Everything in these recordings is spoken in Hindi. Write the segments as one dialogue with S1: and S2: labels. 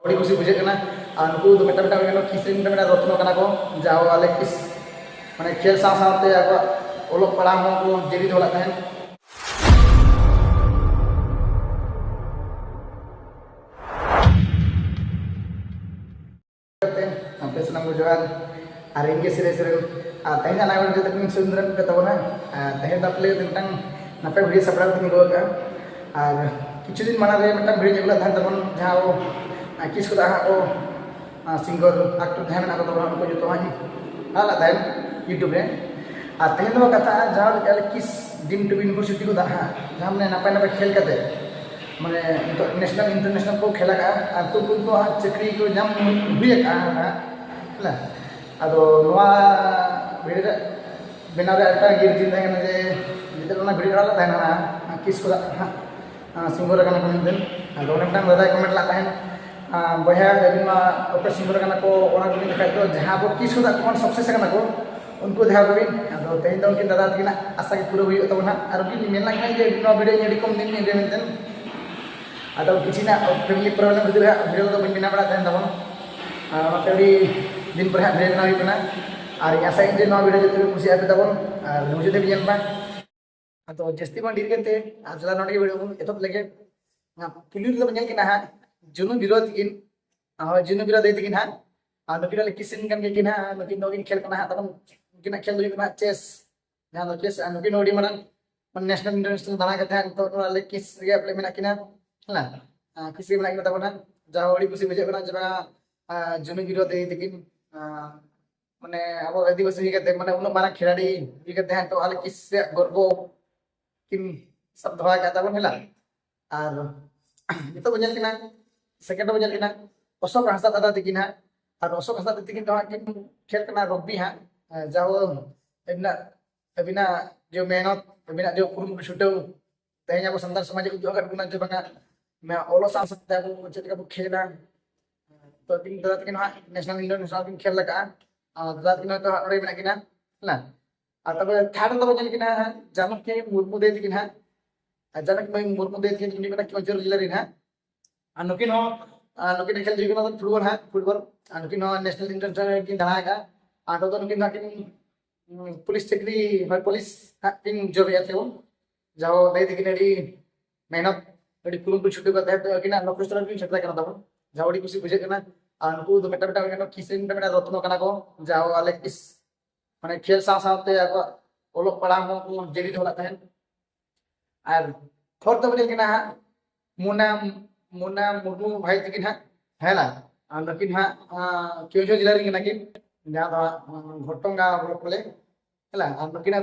S1: बड़ी खुशी बुझे उनको तो मिट्टा किस रत्न को जाओ आले किस मैं खेल साथ ओल पढ़ा को जेरी दोला पे सामान जोहार और इनके सिरे सिरे तेज जो सुंदर तबना तेज अपने नपे भिडियो सपड़ा रुआ और किछु दिन माना मिट्टा भिडियो अगुला तबन जहाँ किस को को सिंगर एक्टर तहना उनको जो आला यूट्यूब रे और तेज कथा जहाँ किस डिम टू यूनिवर्सिटी को जहाँ मैंने नपे नपे खेल करते माने नेशनल इंटरनेशनल को खेला और तो उनको चाकरी को नाम है अदो भिडियो बनाव गिर दिन जे जितना भिडियो तहना किस को सिंगर को दिन अदो दादा कमेंट ला बया अभी सिंगर को देखा तो जहाँ वो किस को सक्सेस को उनको देखा कबिन अदो तेज उनकी दादा तक आशा के पूरा हुई तबना और मेन भिडियो कम दिन मेनते अद किसी फैमिली प्रॉब्लम खातिर भिडियो तो बना बड़ा तबन दिन पर भिडियो बना और आशा जे भिडियो जो कुछ तबन और मुझे भी तो जस्ती बन ढेर करते चला नोटे भिडियो एतब लगे पुलिस बना जुनू विरोध किन जुनू विरोध तकिन हाँ नुकिन किसिन नुकिन नुकिन खेल तबन नुकिन खेल चेस जहाँ चेस नुकिन मांग नेशनल इंटरनेशनल दाना तो किस अपने मेना किना है किस मेना तबना जहाँ अड़ी खुशी बुझे जुनू विरोध तकिन माने अब आदिवासी माने उन मारा खिलाड़ी तो आले किस गर्व किन सब धोआ तबन है और नित बना सेकेंड बना अशोक हांसदा दादा तकिन और अशोक हांसदा तकिन किन खेल रग्बी जहाँ अबिना जो मेहनत अबिना जो कुरुमुटु छुटाव तेज अब सानतार समाज उदूगा जो मैं ओलो साथ चेक खेला तो अबिन दादा तकिन नेशनल इंटरनेशनल खेल लगा दादा तकिन तो मेना है तब थर्ड तब किन जानकी मुर्मू दे तकिन जानकी मुर्मू दे तकिन केवंझर जिला और नुकिन नुकिन खेल जुगना फुटबल फुटबल नुकिन नेशनल इंटरनेशनल किन दाना तो नुकिन किन पुलिस चाकरी पुलिस किन जॉब थे जहाँ दे तकिन मेहनत कुरुमुटु छुट्टी किन नौकरी किन सेटल तब जहाँ अड़ी खुशी बुझे और उनको तो मिट्टा किस रत्न को जहाँ आले किस मैं खेल साथ ओल पढ़ा को जेरी दोला और फोर्थ तब बना मुना मुना मुर्मू भाई तकिन है नुकिन केवंझर जिला किन जहाँ घोटंगा बोले नुकिन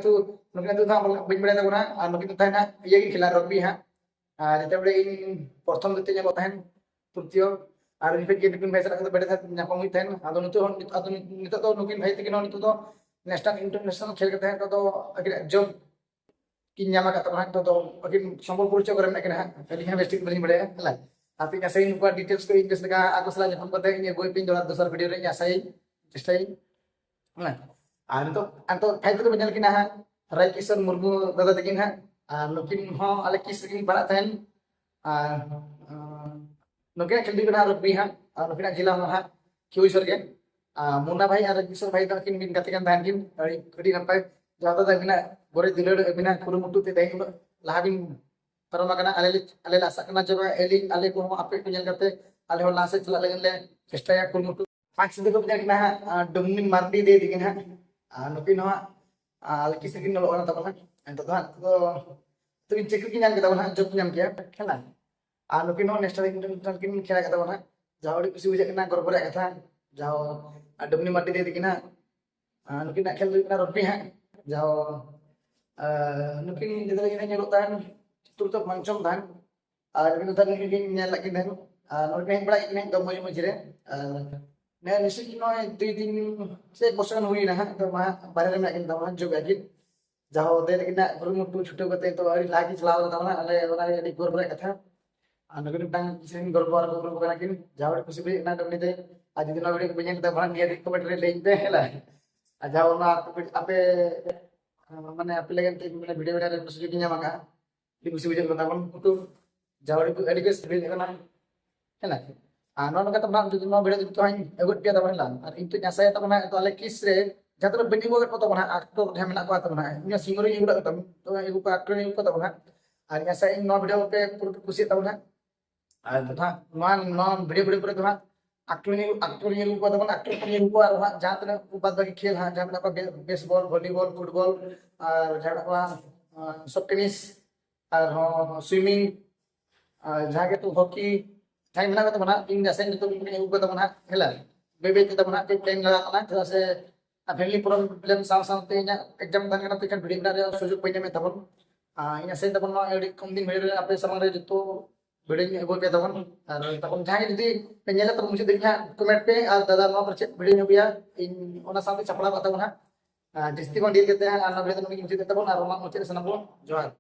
S1: नुकिन बी बड़ा तबना और नुकिन ये खेला रग्बी जो इन प्रथम द्वितीय तृतीय और नुकिन भाई सर बेटे नापम नित नुकिन भाई तकिन नेशनल इंटरनेशनल खेल जॉब किन तो सम्बलपुर चौक अली बेस्टिक बी बड़ा है आते आशा उनको डिटेल्स को इंग्लिश आको सला बई पे दोसर भिडियो आशा चेष्टा और फाइव तो बन किना राय किशन मुर्मू दादा तकिन नुकिन आले किस पढ़ा नुकिन खेल रग्बी और नुकिन जिला केवंझर के मुन्ना भाई और किशोर भाई किन गाते किन नपाय जहाँ दादा गोरे दुलड़ अबिना कुरुमुटु तेज लहा बिन पारम आले आशा जब आले को आपे को आले लहा से चला लगे चेष्टा कुरुमुटु पाँच सिंह को बना डुमनी मार्डी दे तकिन नुकिन आले किस तकिन तबना तो चाकरी की तबना जॉब के और नुकिन नेशनल इंटरनेशनल किन खेला तबना जहाँ अड़ी खुशी बुझे गर्व कथा जहाँ डुमनी मार्डी दे तकिन नुकिन खेल रग्बी जहाँ नुकिन जितना चतुर्थ पंचम और नुकिन किन हेज बड़ा तो मज मझे निश्चित दुई दिन से एक बर्ष हुईना तो बारे में जॉब जहाँ दे तकिन कुरुमुटु छुट्टी तो लहा चलाव तबना गर्व कथा और नुकिन गर्व और गर्व किन जहाँ अड़ी खुशी बुझे डुमनी और जुदी भिडियो को बन कमेंट लैन पे है जहाँ आपे माने आपे लगे भिडियो बना सुजोग नामा खुशी बुझे तबन जहाँ अड़ी बेस है ᱱᱚᱜᱼᱚ ᱱᱚᱝᱠᱟ ᱛᱟᱵᱚᱱ ᱡᱩᱫᱤ ᱱᱚᱣᱟ ᱵᱷᱤᱰᱤᱭᱳ ᱡᱩᱫᱤ ᱦᱟᱸᱜ ᱟᱹᱜᱩ ᱯᱮᱭᱟ ᱛᱟᱵᱚᱱ ᱟᱨ ᱤᱧ ᱛᱚᱧ ᱟᱥᱟᱭᱟ ᱛᱟᱵᱚᱱ ᱛᱚ ᱟᱞᱮ ᱠᱤᱥ ᱨᱮ ᱡᱟᱦᱟᱸ ᱛᱤᱱᱟᱹᱜ ᱵᱟᱹᱧ ᱟᱹᱜᱩ ᱟᱠᱟᱫ ᱠᱚ ᱛᱟᱵᱚᱱ ᱟᱠᱴᱚᱨ ᱡᱟᱦᱟᱸ ᱢᱮᱱᱟᱜ ᱠᱚᱣᱟ ᱛᱟᱵᱚᱱ ᱤᱧ ᱥᱤᱝᱜᱚᱨᱤᱧ ᱟᱹᱜᱩ ᱠᱟᱜ ᱛᱟᱵᱚᱱ ᱛᱚ ᱟᱹᱜᱩ ᱠᱚ ᱟᱠᱴᱚᱨᱤᱧ ᱟᱹᱜᱩ ᱠᱚ ᱛᱟᱵᱚᱱ ᱟᱨ ᱤᱧ ᱟᱥᱟᱭᱟ ᱤᱧ ᱱᱚᱣᱟ ᱵᱷᱤᱰᱤᱭᱳ ᱯᱮ ᱯᱩᱨᱟᱹ ᱯᱮ ᱠᱩᱥᱤᱭᱟᱜ ᱛᱟᱵᱚᱱ ᱟᱨ ᱱᱚᱣᱟ ᱵᱷᱤᱰᱤᱭᱳ ᱠᱚᱨᱮ ᱫᱚ ᱦᱟᱸᱜ aktor yang lupa teman aktor yang lupa lah jangan terlalu ubat bagi khel ha jangan apa baseball volleyball football jangan apa सब टेनिस और स्विमिंग जहाँ के तो हॉकी जहाँ मेना को बना इन जैसे तो इन ऊपर तो बना हेला बेबे तो बना के प्लेन लगा बना तो से फैमिली प्रॉब्लम साथ साथ ते एग्जाम दान करना तो वीडियो बना सुजुग पे में तबन इन ऐसे तबन एडी कम दिन वीडियो अपने समझ रहे जो वीडियो ᱟᱹᱜᱩ ᱯᱮ ᱛᱟᱵᱚᱱ ᱟᱨ ᱛᱟᱵᱚᱱ ᱡᱟᱦᱟᱸᱭ ᱡᱩᱫᱤ ᱯᱮ ᱧᱮᱞᱟ ᱛᱚ ᱢᱩᱪᱟᱹᱫ ᱫᱷᱟᱹᱵᱤᱡ ᱦᱟᱸᱜ ᱠᱚᱢᱮᱱᱴ ᱯᱮ ᱟᱨ ᱫᱟᱫᱟ ᱱᱚᱣᱟ ᱠᱚ ᱪᱮᱫ ᱵᱷᱤᱰᱤᱭᱳᱧ ᱟᱹᱜᱩᱭᱟ ᱤᱧ ᱚᱱᱟ ᱥᱟᱶᱛᱮ ᱪᱟᱯᱲᱟᱣ ᱠᱟᱜ ᱛᱟᱵᱚᱱ ᱦᱟᱸᱜ ᱡᱟᱹᱥᱛᱤ ᱵᱟᱝ ᱰᱷᱮᱨ ᱠᱟᱛᱮ ᱦᱟᱸᱜ ᱚᱱᱟ ᱵᱷᱤᱰᱤᱭᱳ ᱫᱚ ᱢᱩᱪᱟᱹᱫ ᱛᱟᱵᱚᱱ ᱟᱨ ᱚᱱᱟ ᱢᱩᱪᱟᱹᱫ ᱥᱟᱱᱟᱢ ᱵᱚᱱ ᱡᱚᱦᱟᱨ